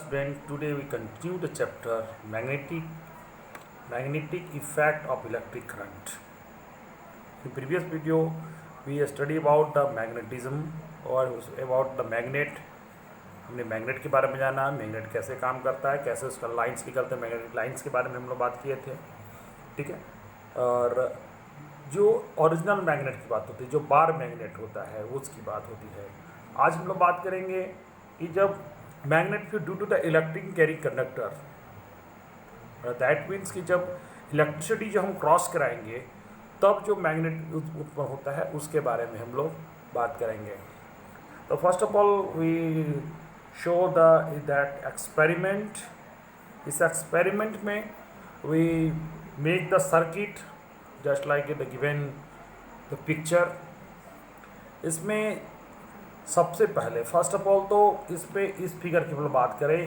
Then today we continue the chapter magnetic effect of electric current. In previous video we study about the magnetism और about the magnet. हमने magnet के बारे में जाना, magnet कैसे काम करता है, कैसे उसका लाइंस निकलते हैं, मैग्नेटिक लाइंस के बारे में हम लोग बात किए थे, ठीक है। और जो ओरिजिनल मैग्नेट की बात होती है, जो बार मैग्नेट होता है उसकी बात होती है। आज हम लोग बात करेंगे कि जब magnet due to the electric carrying conductor, that means कि जब इलेक्ट्रिसिटी जो हम क्रॉस कराएंगे तब जो मैग्नेट उत्पन्न होता है उसके बारे में हम लोग बात करेंगे। तो first of all we show that experiment. इस एक्सपेरिमेंट में we make the circuit just like the given the picture. इसमें सबसे पहले फर्स्ट ऑफ ऑल तो इस फिगर की हम लोग बात करें,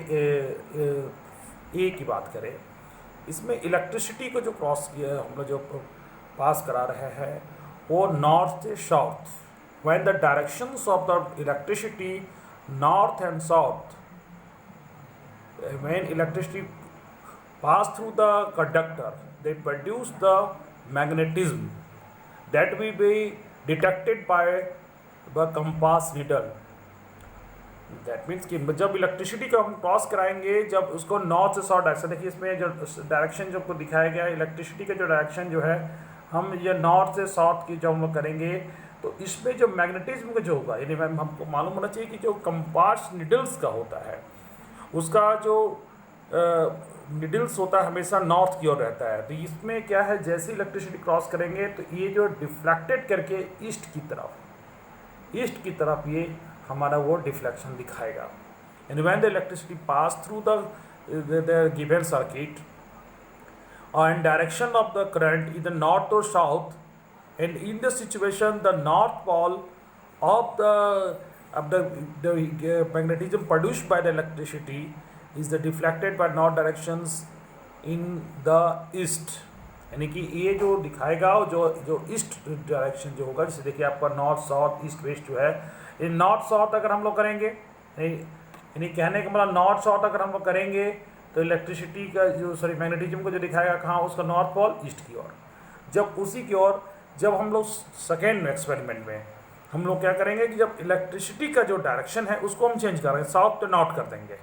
ए की बात करें, इसमें इलेक्ट्रिसिटी को जो क्रॉस किया हम लोग जो पास करा रहे हैं वो नॉर्थ से south. When the directions of the electricity north and south, when electricity pass through the conductor they produce the magnetism that will be detected by the compass needle. That means कि जब electricity को हम cross कराएंगे, जब उसको north से south direction, देखिए इसमें जो डायरेक्शन जो आपको दिखाया गया है इलेक्ट्रिसिटी का जो डायरेक्शन जो है हम ये नॉर्थ से साउथ की जब हम करेंगे तो इसमें जो मैग्नेटिज्म का जो होगा, यानी हमको मालूम होना चाहिए कि जो कंपास निडल्स का होता है उसका जो निडल्स होता है हमेशा नॉर्थ की ओर रहता है। तो इसमें क्या है, जैसे इलेक्ट्रिसिटी क्रॉस करेंगे तो ये जो डिफ्लेक्टेड करके ईस्ट की तरफ ये हमारा वो डिफ्लेक्शन दिखाएगा। And when the electricity pass through the given circuit and direction of the current either north or south, and in the situation the north pole of the magnetism produced by the electricity is the deflected by north directions in the east। यानी कि ये जो दिखाएगा जो east direction जो होगा, जैसे देखिए आपका नॉर्थ साउथ ईस्ट वेस्ट जो है, ये नॉर्थ साउथ अगर हम लोग करेंगे, यानी कहने का मतलब नॉर्थ साउथ अगर हम लोग करेंगे तो इलेक्ट्रिसिटी का जो मैग्नेटिज्म को जो दिखाएगा कहाँ, उसका नॉर्थ पोल ईस्ट की ओर। जब उसी की ओर जब हम लोग सेकेंड एक्सपेरिमेंट में हम लोग क्या करेंगे कि जब इलेक्ट्रिसिटी का जो डायरेक्शन है उसको हम चेंज करेंगे, साउथ टू नॉर्थ कर देंगे।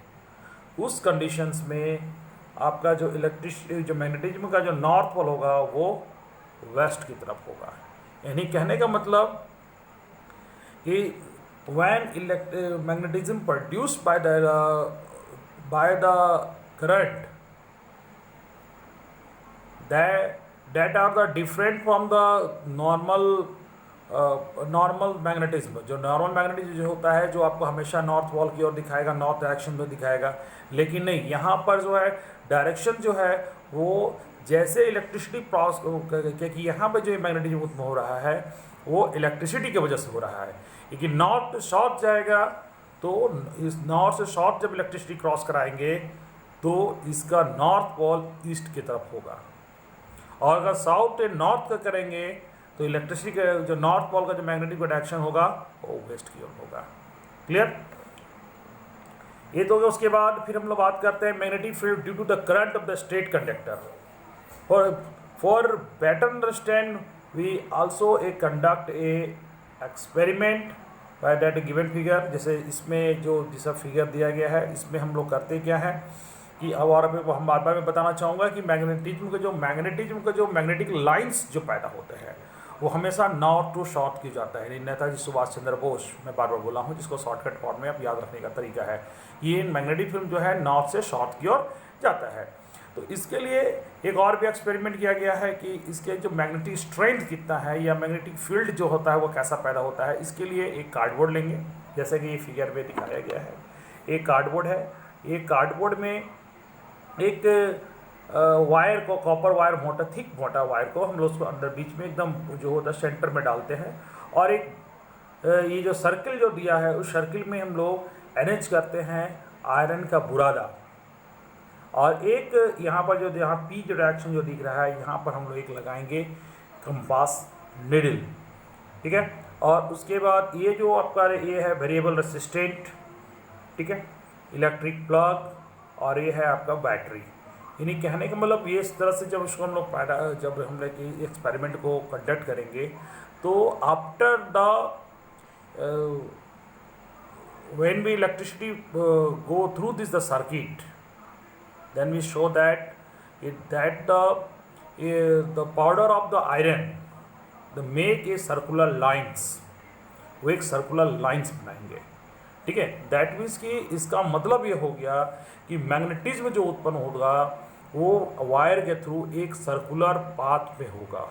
उस कंडीशंस में आपका जो जो मैग्नेटिज्म का जो नॉर्थ पोल होगा वो वेस्ट की तरफ होगा। यानी कहने का मतलब कि when magnetism produced by the current that are the different from the normal magnetism। जो नॉर्मल मैग्नेटिज्म जो होता है जो आपको हमेशा नॉर्थ पोल की ओर दिखाएगा, नॉर्थ डायरेक्शन में दिखाएगा, लेकिन नहीं, यहाँ पर जो है डायरेक्शन जो है वो जैसे इलेक्ट्रिसिटी क्रॉस, क्योंकि यहाँ पर जो मैग्नेटिज्म उत्पन्न हो रहा है वो इलेक्ट्रिसिटी की वजह से हो रहा है। लेकिन नॉर्थ से साउथ जाएगा तो इस नॉर्थ से साउथ जब इलेक्ट्रिसिटी क्रॉस कराएंगे तो इसका नॉर्थ पोल ईस्ट की तरफ होगा, और अगर साउथ एंड नॉर्थ का करेंगे तो इलेक्ट्रिसिटी का जो नॉर्थ पोल का जो मैग्नेटिक डायरेक्शन होगा वो वेस्ट की ओर होगा। क्लियर? ये तो उसके बाद फिर हम लोग बात करते हैं magnetic field due to the current of the straight conductor. For better understand we also conduct a experiment by that given figure. जैसे इसमें जो जैसा फिगर दिया गया है इसमें हम लोग करते क्या है कि अब और हम बार बार मैं बताना चाहूँगा कि मैग्नेटिज्म का जो मैग्नेटिक लाइंस जो पैदा होते हैं वो हमेशा नॉर्थ टू साउथ की जाता है। नेताजी सुभाष चंद्र बोस, मैं बार बार बोला हूँ, जिसको शॉर्टकट फॉर्म में आप याद रखने का तरीका है, ये मैग्नेटिक फील्ड जो है नॉर्थ से साउथ की ओर जाता है। तो इसके लिए एक और भी एक्सपेरिमेंट किया गया है कि इसके जो मैग्नेटिक स्ट्रेंथ कितना है या मैग्नेटिक फील्ड जो होता है वो कैसा पैदा होता है। इसके लिए एक कार्डबोर्ड लेंगे, जैसे कि ये फिगर में दिखाया गया है। एक कार्डबोर्ड है, एक कार्डबोर्ड में एक वायर को, कॉपर वायर, थिक मोटा वायर को हम लोग उसको अंदर बीच में एकदम जो होता है सेंटर में डालते हैं, और एक ये जो सर्किल जो दिया है उस सर्किल में हम लोग अरेंज करते हैं आयरन का बुरादा, और एक यहाँ पर जो पी जो डायरेक्शन जो दिख रहा है यहाँ पर हम लोग एक लगाएंगे कंपास निडल, ठीक है। और उसके बाद ये जो आपका ये है वेरिएबल रेसिस्टेंट, ठीक है, इलेक्ट्रिक प्लग, और ये है आपका बैटरी। यानी कहने का मतलब ये इस तरह से जब इसको हम लोग जब हम लोग एक्सपेरिमेंट को कंडक्ट करेंगे तो after the when we electricity go through this the circuit, then we show that the powder of the iron the make a circular lines, वो एक सर्कुलर लाइंस बनाएंगे, ठीक है। दैट मीन्स कि इसका मतलब ये हो गया कि मैग्नेटिज्म जो उत्पन्न होगा वो वायर के थ्रू एक सर्कुलर पाथ में होगा,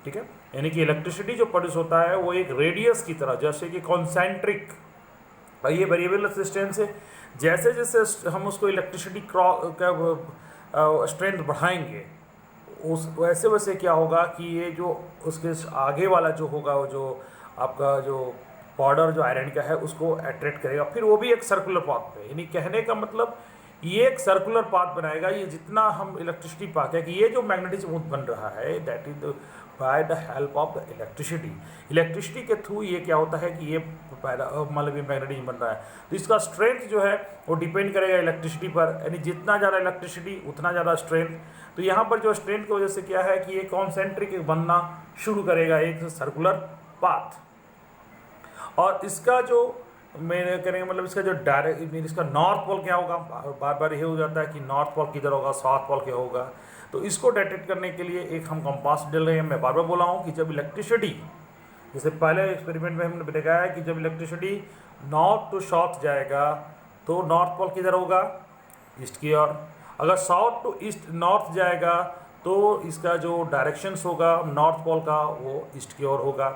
ठीक है। यानी कि इलेक्ट्रिसिटी जो प्रोड्यूस होता है वो एक रेडियस की तरह, जैसे कि कॉन्सेंट्रिक, ये वेरिएबल रेजिस्टेंस है, जैसे जैसे हम उसको इलेक्ट्रिसिटी स्ट्रेंथ बढ़ाएंगे उस वैसे वैसे क्या होगा कि ये जो उसके आगे वाला जो होगा, वो जो आपका जो पाउडर जो आयरन का है उसको अट्रैक्ट करेगा, फिर वो भी एक सर्कुलर पाथ पे। यानी कहने का मतलब ये एक सर्कुलर पाथ बनाएगा। ये जितना हम इलेक्ट्रिसिटी पाते हैं कि ये जो मैग्नेटिज्म बन रहा है that is by the help of the electricity. Electricity के थ्रू ये क्या होता है कि ये मतलब ये मैग्नेटिज्म बन रहा है। तो इसका स्ट्रेंथ जो है वो डिपेंड करेगा इलेक्ट्रिसिटी पर, यानी जितना ज़्यादा इलेक्ट्रिसिटी उतना ज़्यादा स्ट्रेंथ। तो यहाँ पर जो स्ट्रेंथ की वजह से क्या है कि ये कॉन्सेंट्रिक बनना शुरू करेगा, एक सर्कुलर पाथ। और इसका जो मेरे करेंगे मतलब इसका जो डायरेक्ट इसका नॉर्थ पोल क्या होगा, बार बार ये हो जाता है कि नॉर्थ पोल किधर होगा, साउथ पोल क्या होगा। तो इसको डिटेक्ट करने के लिए एक हम कंपास डाल रहे हैं। मैं बार बार बोला हूँ कि जब इलेक्ट्रिसिटी, जैसे पहले एक्सपेरिमेंट में हमने दिखाया है कि जब इलेक्ट्रिसिटी नॉर्थ टू साउथ जाएगा तो नॉर्थ पोल किधर होगा, ईस्ट की ओर। अगर साउथ टू ईस्ट नॉर्थ जाएगा तो इसका जो डायरेक्शंस होगा नॉर्थ पोल का वो ईस्ट की ओर होगा।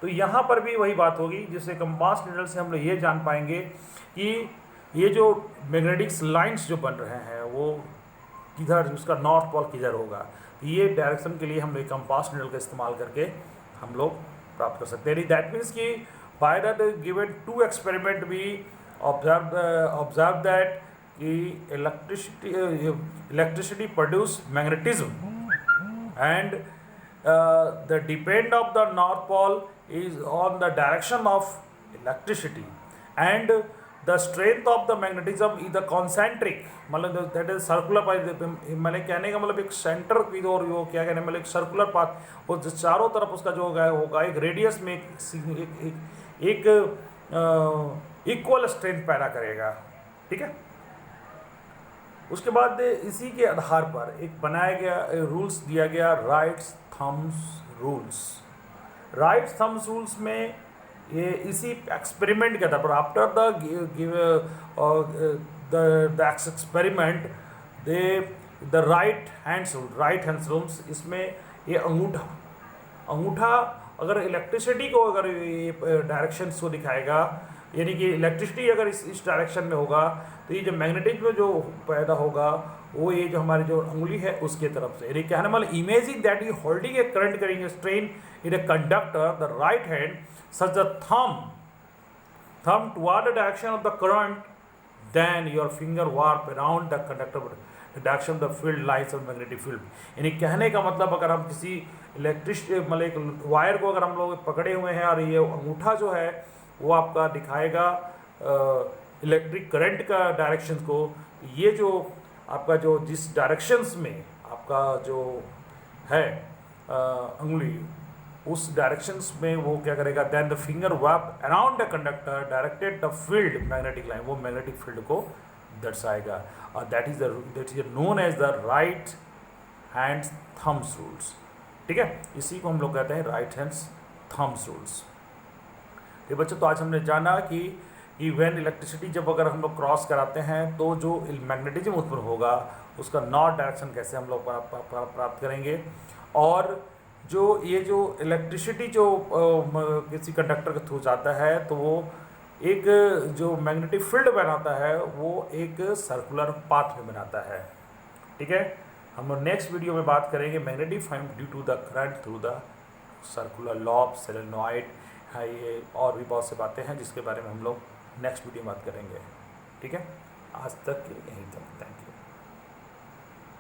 तो यहाँ पर भी वही बात होगी, जिससे कंपास नीडल से हम लोग ये जान पाएंगे कि ये जो मैग्नेटिक लाइंस जो बन रहे हैं वो किधर, उसका नॉर्थ पोल किधर होगा। ये डायरेक्शन के लिए हम लोग कंपास नीडल का इस्तेमाल करके हम लोग प्राप्त कर सकते हैं। दैट मीन्स कि by that given to experiment we observe that कि electricity produce magnetism and the depend of the north pole is on the direction of electricity and the strength of the magnetism is the concentric, मतलब that is circular path। मैंने कहने का मतलब एक centre की ओर वो क्या कहने मतलब एक सर्कुलर पाथ, और चारों तरफ उसका जो होगा एक रेडियस में एक इक्वल स्ट्रेंथ पैदा करेगा, ठीक है। उसके बाद इसी के आधार पर एक बनाया गया रूल्स दिया गया, rights thumbs rules. Right thumbs rules में ये इसी एक्सपेरिमेंट के आधार पर after the experiment the right hands rules, इसमें ये अंगूठा अगर इलेक्ट्रिसिटी को अगर ये डायरेक्शन को दिखाएगा, यानी कि इलेक्ट्रिसिटी अगर इस डायरेक्शन में होगा तो ये जो मैग्नेटिज्म जो पैदा होगा वो ये जो हमारी जो उंगली है उसके तरफ से। यानी कहने वाला imaging that you holding a current करेंगे straight in a conductor the right hand such the thumb toward the direction of the current, then your finger wrap around the conductor direction of the field lines of magnetic field. यानी कहने का मतलब अगर हम किसी मतलब एक wire को अगर हम लोग पकड़े हुए हैं और ये अंगूठा जो है वो आपका दिखाएगा इलेक्ट्रिक करंट का डायरेक्शन को, ये जो आपका जो जिस डायरेक्शंस में आपका जो है उंगली उस डायरेक्शंस में वो क्या करेगा, then the finger wrap around the conductor directed the field magnetic line, वो मैग्नेटिक फील्ड को दर्शाएगा। और that is known as the right hands thumbs rules, ठीक है। इसी को हम लोग कहते हैं राइट हैंड्स थम्स रूल्स। ये बच्चों तो आज हमने जाना कि व्हेन इलेक्ट्रिसिटी जब अगर हम लोग क्रॉस कराते हैं तो जो मैग्नेटिज्म उत्पन्न होगा उसका नॉर्थ डायरेक्शन कैसे हम लोग प्राप्त करेंगे, और जो ये जो इलेक्ट्रिसिटी जो किसी कंडक्टर के थ्रू जाता है तो वो एक जो मैग्नेटिक फील्ड बनाता है वो एक सर्कुलर पाथ में बनाता है, ठीक है। हम लोग नेक्स्ट वीडियो में बात करेंगे magnetic field due to the current through the circular law of solenoid है। ये और भी बहुत से बातें हैं जिसके बारे में हम लोग नेक्स्ट वीडियो में बात करेंगे, ठीक है। आज तक यहीं तक, थैंक यू।